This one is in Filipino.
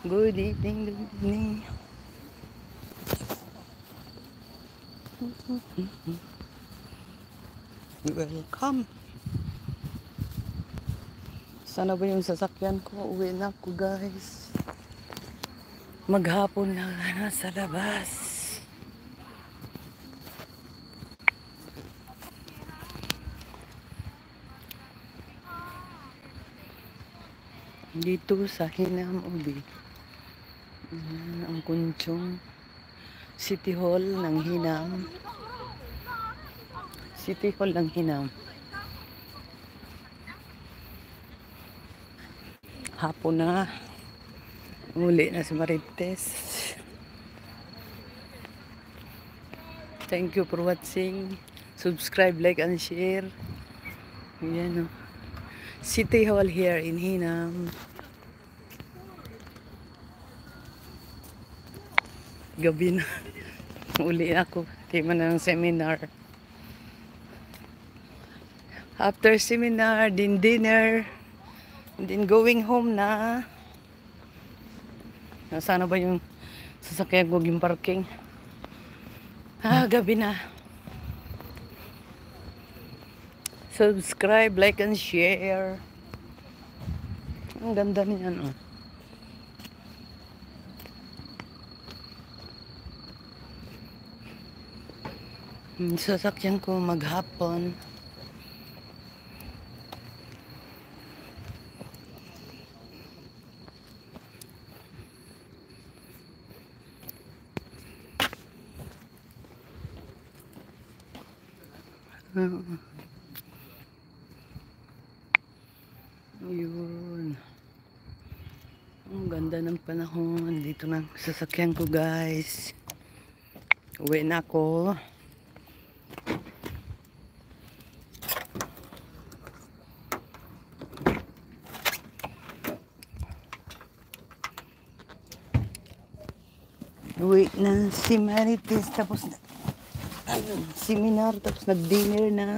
Good evening, good evening. Welcome. Sana ba yung sasakyan ko? Uwi na ako, guys. Maghapon na nasa labas. Dito sa Hinam Ubi. Ang Kunchong City Hall ng Hinam. City Hall ng Hinam. Hapon na. Uli na si Marites. Thank you for watching. Subscribe, like, and share. Ayan o. City Hall here in Hinam. Gabi na. Uli ako. Tema ng seminar. After seminar, din dinner. Then going home na. Nasaan na ba yung sasakyan ko yung parking? Gabi na. Subscribe, like, and share. Ang ganda niyan, oh. Sasakyan ko maghapon. Yun. Ang ganda ng panahon. Dito na sasakyan ko, guys. Uwi na ako. Uwi na si Marites. Tapos seminar. Tapos nag-dinner na.